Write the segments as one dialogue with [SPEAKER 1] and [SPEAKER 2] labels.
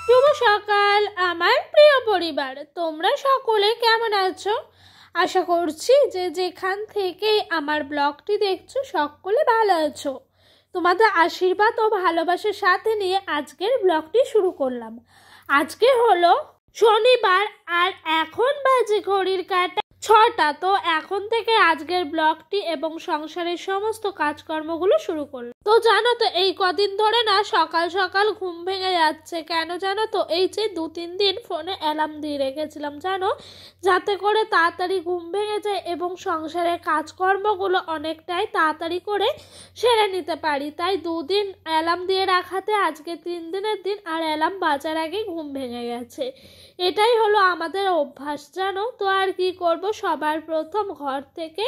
[SPEAKER 1] শুভ সকাল আমার প্রিয় পরিবার, তোমরা সকলে কেমন আছো? আশা করছি যে যেখান থেকে আমার ব্লগটি দেখছো সকলে ভালো আছো। তোমাদের আশীর্বাদ ও ভালোবাসার সাথে নিয়ে আজকের ব্লগটি শুরু করলাম। আজকে হলো শনিবার আর এখন বাজে ঘড়ির কাঁটা 6টা। তো এখন থেকে আজকের ব্লগটি এবং সংসারের সমস্ত কাজকর্মগুলো শুরু করলাম। তো জানো তো এই কদিন ধরে না সকাল সকাল ঘুম ভেঙে যাচ্ছে। কেন জানো তো? এই যে 2-3 দিন ফোনে অ্যালার্ম দিয়ে রেখেছিলাম জানো, যাতে করে তাড়াতাড়ি ঘুম ভেঙে যায় এবং সংসারের কাজকর্মগুলো অনেকটাই তাড়াতাড়ি করে সেরে নিতে পারি। তাই 2 দিন অ্যালার্ম দিয়ে রাখাতে আজকে 3 দিনের দিন আর অ্যালার্ম বাজার আগে ঘুম ভেঙে গেছে। এটাই হলো আমাদের অভ্যাস জানো। তো আর কি করব, সবার প্রথম ঘর থেকে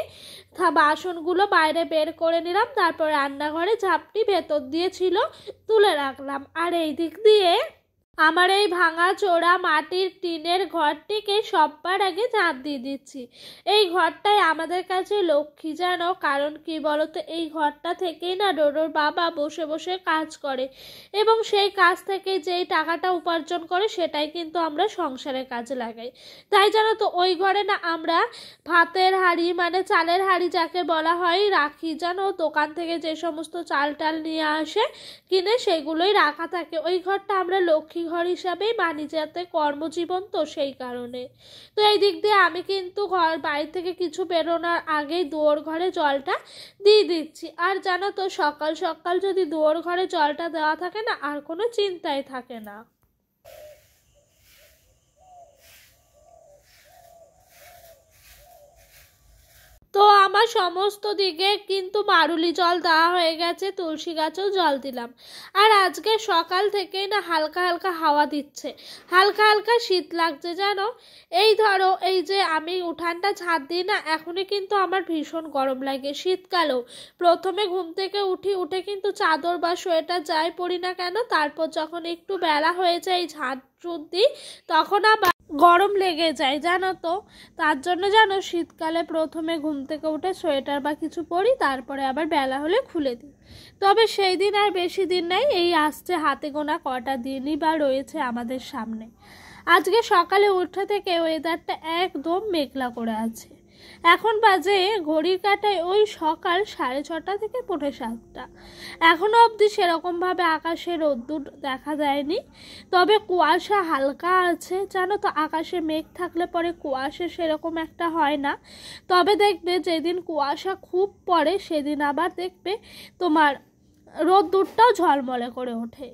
[SPEAKER 1] বাসনগুলো বাইরে বের করে নিলাম, তারপর রান্নাঘরে ঝাপটি ভেতর দিয়ে ছিল তুলে রাখলাম। আর এই দিক দিয়ে আমার এই ভাঙা চোরা মাটির টিনের ঘরটিকে সবার আগে ঝাঁপ দিয়ে দিচ্ছি। এই ঘরটাই আমাদের কাছে লক্ষ্মী জানো, কারণ কি বলতো, এই ঘরটা থেকেই না ডোডোর বাবা বসে বসে কাজ করে এবং সেই কাজ থেকে যেই টাকাটা উপার্জন করে সেটাই কিন্তু আমরা সংসারের কাজে লাগাই। তাই জানো তো ওই ঘরে না আমরা ভাতের হাঁড়ি মানে চালের হাঁড়ি যাকে বলা হয় রাখি জানো। দোকান থেকে যে সমস্ত চাল টাল নিয়ে আসে কিনে সেগুলোই রাখা থাকে। ওই ঘরটা আমরা লক্ষ্মী ঘর হিসাবেই মানি, যাতে কর্মজীবন তো সেই কারণে। তো এই দিক দিয়ে আমি কিন্তু বাড়ি থেকে কিছু বেরোনোর আগেই দুয়ার ঘরে জলটা দিয়ে দিচ্ছি। আর জানো তো সকাল সকাল যদি দুয়ার ঘরে জলটা দেওয়া থাকে না আর কোনো চিন্তাই থাকে না। তো আমার সমস্ত দিকে কিন্তু মারুলি জল দেওয়া হয়ে গেছে, তুলসী গাছেও জল দিলাম। আর আজকে সকাল থেকেই না হালকা হালকা হাওয়া দিচ্ছে, হালকা হালকা শীত লাগছে জানো। এই ধরো এই যে আমি উঠানটা ঝাড় দিই না, এখনই কিন্তু আমার ভীষণ গরম লাগে। শীতকালেও প্রথমে ঘুম থেকে উঠে কিন্তু চাদর বা সোয়েটার যাই পরি না কেন, তারপর যখন একটু বেলা হয়ে যায় ঝাড় দিই তখন আবার গরম লেগে যায় জানো। তো তার জন্য জানো শীতকালে প্রথমে ঘুম থেকে উঠে সোয়েটার বা কিছু পরি, তারপরে আবার বেলা হলে খুলে দিই। তবে সেই দিন আর বেশি দিন নাই, এই আসছে হাতে গোনা কটা দিনই বা রয়েছে আমাদের সামনে। আজকে সকালে উঠে থেকে ওয়েদারটা একদম মেঘলা করে আছে। এখন বাজে ঘড়ির কাঁটায় ওই সকাল 6:30 থেকে 7:45। এখনো অবধি সেরকমভাবে আকাশে রোদ্দুর দেখা যায়নি, তবে কুয়াশা হালকা আছে জানো তো। আকাশে মেঘ থাকলে পরে কুয়াশা সেরকম একটা হয় না, তবে দেখবে যেদিন কুয়াশা খুব পড়ে সেদিন আবার দেখবে তোমার রোদ্দুরটাও ঝলমলে করে ওঠে।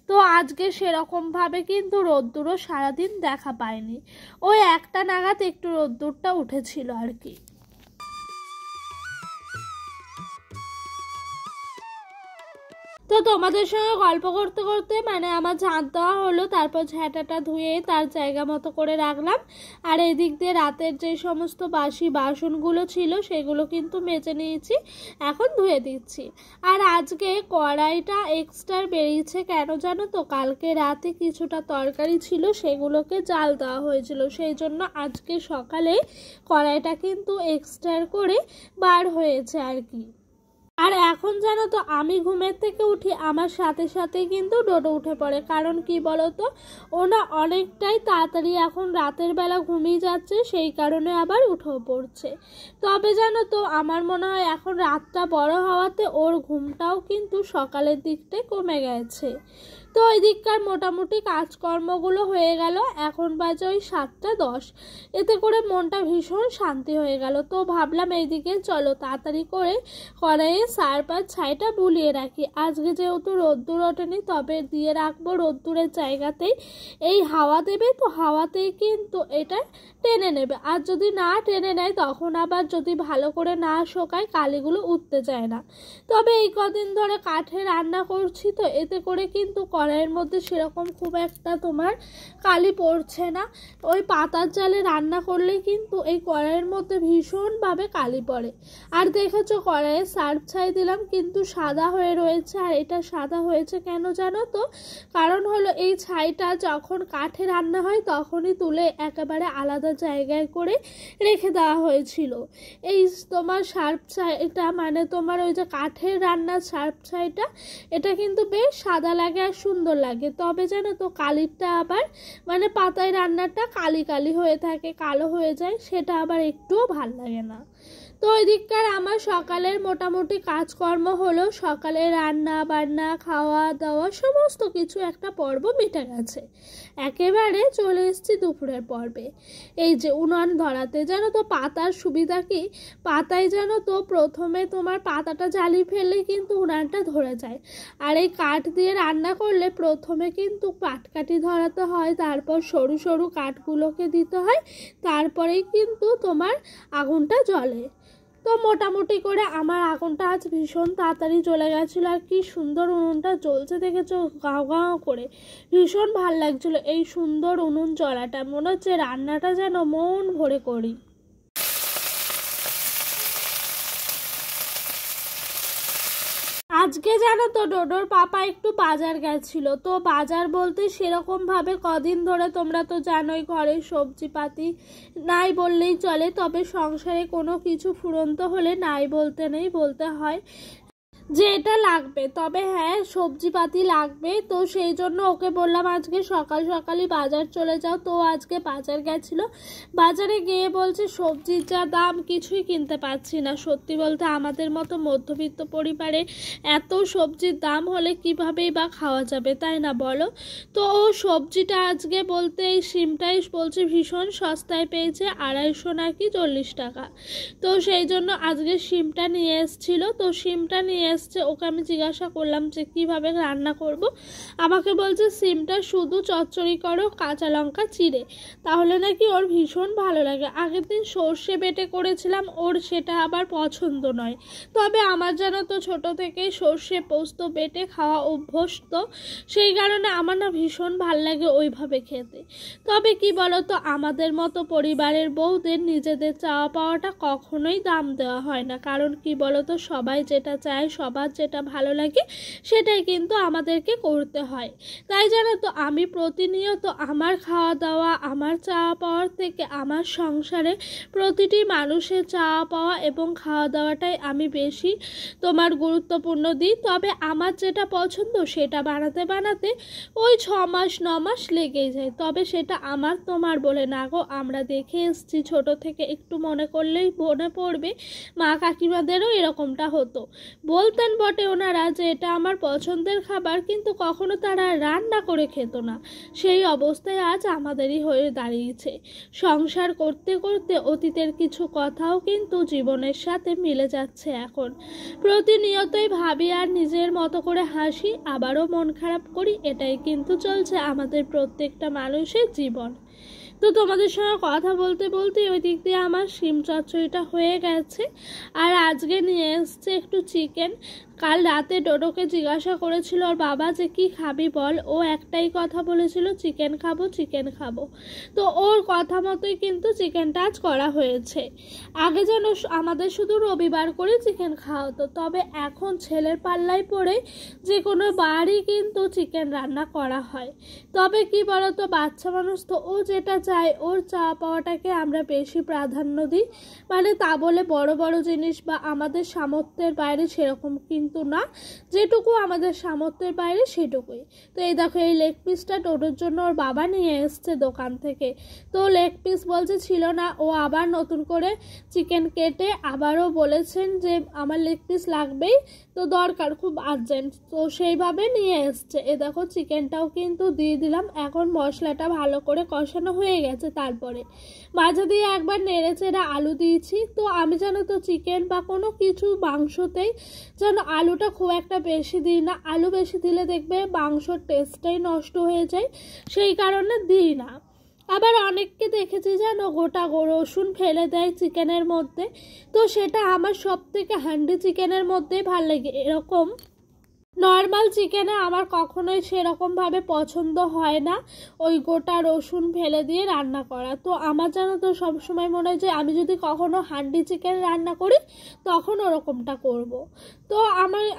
[SPEAKER 1] তো আজকে সেরকমভাবে কিন্তু রোদ্দুরও সারাদিন দেখা পায়নি, ওই 1টা নাগাদ একটু রোদ্দুরটা উঠেছিল আর কি। তো তোমাদের সঙ্গে গল্প করতে করতে মানে আমার ঝাঁট দেওয়া হলো, তারপর ঝাঁটাটা ধুয়ে তার জায়গা মতো করে রাখলাম। আর এদিক দিয়ে রাতের যে সমস্ত বাসি বাসনগুলো ছিল সেগুলো কিন্তু মেজে নিয়েছি, এখন ধুয়ে দিচ্ছি। আর আজকে কড়াইটা এক্সট্রা বেরিয়েছে কেন জানো তো, কালকে রাতে কিছুটা তরকারি ছিল সেগুলোকে জাল দেওয়া হয়েছিল, সেই জন্য আজকে সকালে কড়াইটা কিন্তু এক্সট্রা করে বার হয়েছে আর কি। আর এখন জানো তো আমি ঘুমের থেকে উঠি আমার সাথে সাথে কিন্তু ডোডো উঠে পড়ে, কারণ কি বলতো ওনা অনেকটাই তাড়াতাড়ি এখন রাতের বেলা ঘুমিয়ে যাচ্ছে, সেই কারণে আবার উঠেও পড়ছে। তবে জানো তো আমার মনে হয় এখন রাতটা বড় হওয়াতে ওর ঘুমটাও কিন্তু সকালের দিকটাই কমে গেছে। তো ওই দিককার মোটামুটি কাজকর্মগুলো হয়ে গেল, এখন বাজে ওই 7:10। এতে করে মনটা ভীষণ শান্তি হয়ে গেল। তো ভাবলাম এইদিকে চলো তাড়াতাড়ি করে কড়াইয়ে সারপাত ছাইটা বুলিয়ে রাখি। আজকে যেহেতু রোদ্দুর ওঠেনি, তবে দিয়ে রাখবো রোদ্দুরের জায়গাতেই। এই হাওয়া দেবে তো হাওয়াতেই কিন্তু এটা টেনে নেবে, আর যদি না টেনে নেয় তখন আবার যদি ভালো করে না শোকায় কালিগুলো উঠতে যায় না। তবে এই কদিন ধরে কাঠে রান্না করছি তো এতে করে কিন্তু কড়াইয়ের মধ্যে সেরকম খুব একটা তোমার কালি পড়ছে না। ওই পাতার জালে রান্না করলে কিন্তু এই কড়াইয়ের মধ্যে ভীষণভাবে কালি পড়ে। আর দেখেছো কড়াইয়ে সার্ফ ছাই দিলাম কিন্তু সাদা হয়ে রয়েছে। আর এটা সাদা হয়েছে কেন জানো তো, কারণ হলো এই ছাইটা যখন কাঠে রান্না হয় তখনই তুলে একেবারে আলাদা জায়গায় করে রেখে দেওয়া হয়েছিল। এই তোমার সার্ফ ছাইটা মানে তোমার ওই যে কাঠের রান্নার সার্ফ ছাইটা, এটা কিন্তু বেশ সাদা লাগে আর সুন্দর সুন্দর লাগে। তবে জানো তো কালিরটা আবার মানে পাতায় রান্নাটা কালি কালি হয়ে থাকে, কালো হয়ে যায়, সেটা আবার একটুও ভাল লাগে না। তো ওই দিককার আমার সকালের মোটামুটি কাজকর্ম হলো, সকালে রান্না বান্না খাওয়া দাওয়া সমস্ত কিছু একটা পর্ব মিটে গেছে। একেবারে চলে এসেছি দুপুরের পর্বে। এই যে উনুন ধরাতে, জানো তো পাতার সুবিধা কি, পাতায় জানো তো প্রথমে তোমার পাতাটা জ্বালিয়ে ফেললেই কিন্তু উনুনটা ধরে যায়। আর এই কাঠ দিয়ে রান্না করলে প্রথমে কিন্তু পাটকাঠি ধরাতে হয়, তারপর সরু সরু কাঠগুলোকে দিতে হয়, তারপরেই কিন্তু তোমার আগুনটা জ্বলে। তো মোটামুটি করে আমার আগুনটা আজ ভীষণ তাড়াতাড়ি জ্বলে গেছিলো। আর কি সুন্দর উনুনটা জ্বলছে দেখেছো, গাও গাও করে, ভীষণ ভাল লাগছিলো এই সুন্দর উনুন জ্বলাটা, মনে হচ্ছে রান্নাটা যেন মন ভরে করি। আজকে জানো তো ডোডোর পাপা একটু বাজার গেছিল। তো বাজার বলতে সেরকমভাবে কদিন ধরে তোমরা তো জানোই ঘরে সবজিপাতি নাই বললেই চলে, তবে সংসারে কোনো কিছু ফুরন্ত হলে নাই বলতে নেই, বলতে হয় যে এটা লাগবে। তবে হ্যাঁ সবজিপাতি লাগবে, তো সেই জন্য ওকে বললাম আজকে সকাল সকালই বাজার চলে যাও। তো আজকে বাজার গেছিল, বাজারে গিয়ে বলছে সবজির যা দাম কিছুই কিনতে পারছি না। সত্যি বলতে আমাদের মতো মধ্যবিত্ত পরিবারে এত সবজির দাম হলে কীভাবেই বা খাওয়া যাবে, তাই না বলো। তো ও সবজিটা আজকে বলতে এই সিমটাই বলছে ভীষণ সস্তায় পেয়েছে, 250 নাকি 40 টাকা। তো সেই জন্য আজকে সিমটা নিয়ে এসেছিলো। তো সিমটা নিয়ে এসছে, ওকে আমি জিজ্ঞাসা করলাম যে কিভাবে রান্না করব। আমাকে বলছে সিমটা শুধু চচ্চড়ি করো কাঁচা লঙ্কা চিড়ে, তাহলে নাকি ওর ভীষণ ভালো লাগে। আগের দিন সর্ষে বেটে করেছিলাম, ওর সেটা আবার পছন্দ নয়। তবে আমার জানো তো ছোটো থেকেই সর্ষে পোস্ত বেটে খাওয়া অভ্যস্ত, সেই কারণে আমার না ভীষণ ভাল লাগে ওইভাবে খেতে। তবে কি বলো তো, আমাদের মতো পরিবারের বউদের নিজেদের চাওয়া পাওয়াটা কখনোই দাম দেওয়া হয় না। কারণ কি বলো তো, সবাই যেটা চায়, সবার যেটা ভালো লাগে সেটাই কিন্তু আমাদেরকে করতে হয়। তাই জানো তো আমি প্রতিনিয়ত আমার খাওয়া দাওয়া, আমার চাওয়া পাওয়ার থেকে আমার সংসারে প্রতিটি মানুষের চাওয়া পাওয়া এবং খাওয়া দাওয়াটাই আমি বেশি তোমার গুরুত্বপূর্ণ দিই। তবে আমার যেটা পছন্দ সেটা বানাতে বানাতে ওই 6 মাস 9 মাস লেগেই যায়। তবে সেটা আমার তোমার বলে না গো, আমরা দেখে এসেছি ছোট থেকে, একটু মনে করলেই মনে পড়বে মা কাকিমাদেরও এরকমটা হতো। বলতেন বটে ওনারা যে এটা আমার পছন্দের খাবার, কিন্তু কখনো তারা রান্না করে খেত না। সেই অবস্থায় আজ আমাদেরই হয়ে দাঁড়িয়েছে। সংসার করতে করতে অতীতের কিছু কথাও কিন্তু জীবনের সাথে মিলে যাচ্ছে এখন। প্রতিনিয়তই ভাবি আর নিজের মতো করে হাসি, আবারও মন খারাপ করি, এটাই কিন্তু চলছে আমাদের প্রত্যেকটা মানুষের জীবন। তো তোমাদের সঙ্গে কথা বলতে বলতে ওই দিক দিয়ে আমার শিম চচ্চড়িটা হয়ে গেছে। আর আজকে নিয়ে এসছে একটু চিকেন। কাল রাতে ডোডোকে জিজ্ঞাসা করেছিল ওর বাবা যে কি খাবি বল, ও একটাই কথা বলেছিল চিকেন খাবো চিকেন খাবো। তো ওর কথা মতোই কিন্তু চিকেনটা আজ করা হয়েছে। আগে যেন আমাদের শুধু রবিবার করে চিকেন খাওয়া হতো, তবে এখন ছেলের পাল্লায় পড়ে যে কোনো বারই কিন্তু চিকেন রান্না করা হয়। তবে কি বলতো, বাচ্চা মানুষ তো, ও যেটা চায় ওর চাওয়া পাওয়াটাকে আমরা বেশি প্রাধান্য দিই। মানে তা বলে বড় বড় জিনিস বা আমাদের সামর্থ্যের বাইরে সেরকম কিন্তু না, যেটুকু আমাদের সামর্থ্যের বাইরে সেটুকুই। তো এই দেখো এই লেগ পিসটা ডোডোর জন্য ওর বাবা নিয়ে এসছে দোকান থেকে। তো লেগ পিস বলছে ছিল না, ও আবার নতুন করে চিকেন কেটে আবারও বলেছেন যে আমার লেগ পিস লাগবেই, তো দরকার খুব আর্জেন্ট, তো সেইভাবে নিয়ে এসছে। এ দেখো চিকেনটাও কিন্তু দিয়ে দিলাম। এখন মশলাটা ভালো করে কষানো হয়ে গেছে, তারপরে মাঝে দিয়ে একবার নেড়ে চেড়ে আলু দিয়েছি। তো আমি জানো তো চিকেন বা কোনো কিছু মাংসতেই যেন আলুটা খুব একটা বেশি দিই না, আলু বেশি দিলে দেখবে মাংসর টেস্টটাই নষ্ট হয়ে যায়, সেই কারণে দিই না। আবার অনেককে দেখেছি যেন গোটা রসুন ফেলে দেয় চিকেনের মধ্যে, তো সেটা আমার সব থেকে হান্ডি চিকেনের মধ্যেই ভালো লাগে। এরকম নর্মাল চিকেনে আমার কখনোই সেরকমভাবে পছন্দ হয় না ওই গোটা রসুন ফেলে দিয়ে রান্না করা। তো আমার জানো তো সবসময় মনে হয় যে আমি যদি কখনো হান্ডি চিকেন রান্না করি তখন ওরকমটা করব। তো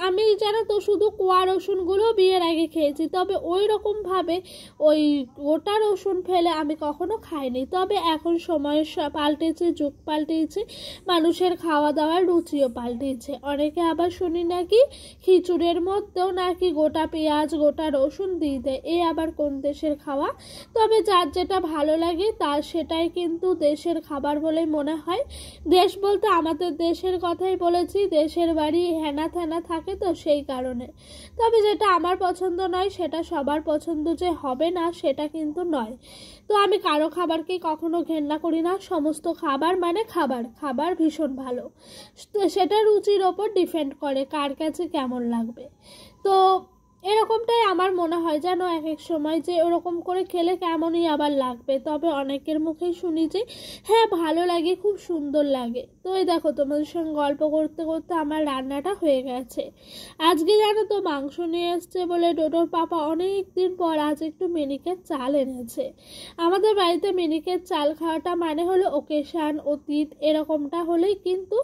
[SPEAKER 1] আমি জানো তো শুধু কোয়া রসুনগুলো বিয়ের আগে খেয়েছি, তবে ওই রকমভাবে ওই গোটা রসুন ফেলে আমি কখনো খাইনি। তবে এখন সময় পাল্টেছে, যুগ পাল্টেছে, মানুষের খাওয়া দাওয়ার রুচিও পাল্টেছে। অনেকে আবার শুনি নাকি খিচুড়ির মধ্যে সত্ত্বেও নাকি গোটা পেঁয়াজ গোটা রসুন দিয়ে দেয়। এ আবার কোন দেশের খাওয়া? তবে যার যেটা ভালো লাগে তার সেটাই কিন্তু দেশের খাবার বলেই মনে হয়। দেশ বলতে আমাদের দেশের কথাই বলেছি, দেশের বাড়ি হেনা থেনা থাকে তো সেই কারণে। তবে যেটা আমার পছন্দ নয় সেটা সবার পছন্দ যে হবে না সেটা কিন্তু নয়। তো আমি কারো খাবারকেই কখনো ঘেন্না করি না। সমস্ত খাবার মানে খাবার খাবার ভীষণ ভালো, তো সেটা রুচির ওপর ডিপেন্ড করে কার কাছে কেমন লাগবে। তো এরকমটাই আমার মনে হয় যেন এক এক সময় যে ওরকম করে খেলে কেমনই আবার লাগবে। তবে অনেকের মুখেই শুনি যে হ্যাঁ ভালো লাগে, খুব সুন্দর লাগে। তো এই দেখো তোমাদের সঙ্গে গল্প করতে করতে আমার রান্নাটা হয়ে গেছে। আজকে জানো তো মাংস নিয়ে এসছে বলে ডোডোর পাপা অনেক দিন পর আজ একটু মিনিকেট চাল এনেছে। আমাদের বাড়িতে মিনিকেট চাল খাওয়াটা মানে হলো ওকেশান অতীত এরকমটা হলেই কিন্তু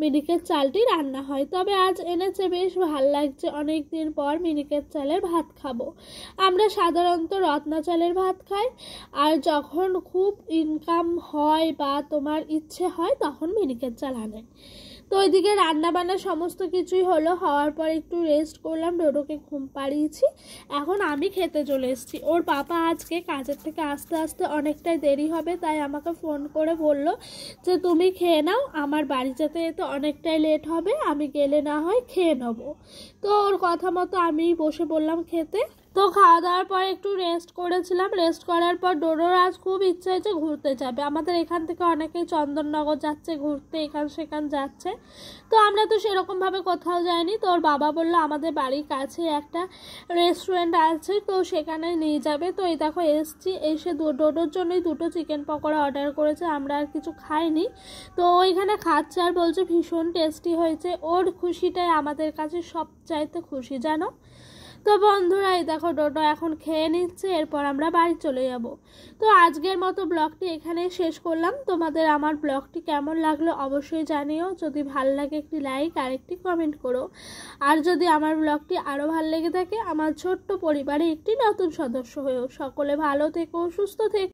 [SPEAKER 1] মিনিকেট চালটি রান্না হয়। তবে আজ এনেছে, বেশ ভাল লাগছে, অনেক দিন পর মিনিকেট চালের ভাত খাবো। আমরা সাধারণত রত্না চালের ভাত খাই, আর যখন খুব ইনকাম হয় বা তোমার ইচ্ছে হয় তখন মিনিকেট চাল আনে। তো ওইদিকে রান্না বান্না সমস্ত কিছুই হলো, হওয়ার পর একটু রেস্ট করলাম, ডোডোকে ঘুম পাড়িয়েছি। এখন আমি খেতে চলে এসেছি। ওর পাপা আজকে কাজের থেকে আসতে আসতে অনেকটাই দেরি হবে, তাই আমাকে ফোন করে বলল যে তুমি খেয়ে নাও, আমার বাড়ি যেতে যেতে অনেকটাই লেট হবে, আমি গেলে না হয় খেয়ে নেবো। তো ওর কথা মতো আমি বসে পড়লাম খেতে। তো খাওয়া দাওয়ার পর একটু রেস্ট করেছিলাম। রেস্ট করার পর ডোডোর আজ খুব ইচ্ছা হয়েছে ঘুরতে যাবে। আমাদের এখান থেকে অনেকেই চন্দননগর যাচ্ছে ঘুরতে, এখান সেখান যাচ্ছে। তো আমরা তো সেরকমভাবে কোথাও যাইনি। তো ওর বাবা বললো আমাদের বাড়ির কাছে একটা রেস্টুরেন্ট আছে, তো সেখানে নিয়ে যাবে। তো এই দেখো এসছি, এসে ডোডোর জন্যই 2টো চিকেন পকোড়া অর্ডার করেছে, আমরা আর কিছু খাইনি। তো ওইখানে খাচ্ছে আর বলছে ভীষণ টেস্টি হয়েছে। ওর খুশিটাই আমাদের কাছে সবচাইতে খুশি জানো। তো বন্ধুরা এই দেখো ডোডো এখন খেয়ে নিচ্ছে, এরপর আমরা বাড়ি চলে যাব। তো আজকের মতো ব্লগটি এখানেই শেষ করলাম। তোমাদের আমার ব্লগটি কেমন লাগলো অবশ্যই জানিও। যদি ভালো লাগে একটি লাইক আর একটি কমেন্ট করো। আর যদি আমার ব্লগটি আরও ভালো লেগে থাকে আমার ছোট্ট পরিবারে একটি নতুন সদস্য হয়েও। সকলে ভালো থেকো, সুস্থ থেকো।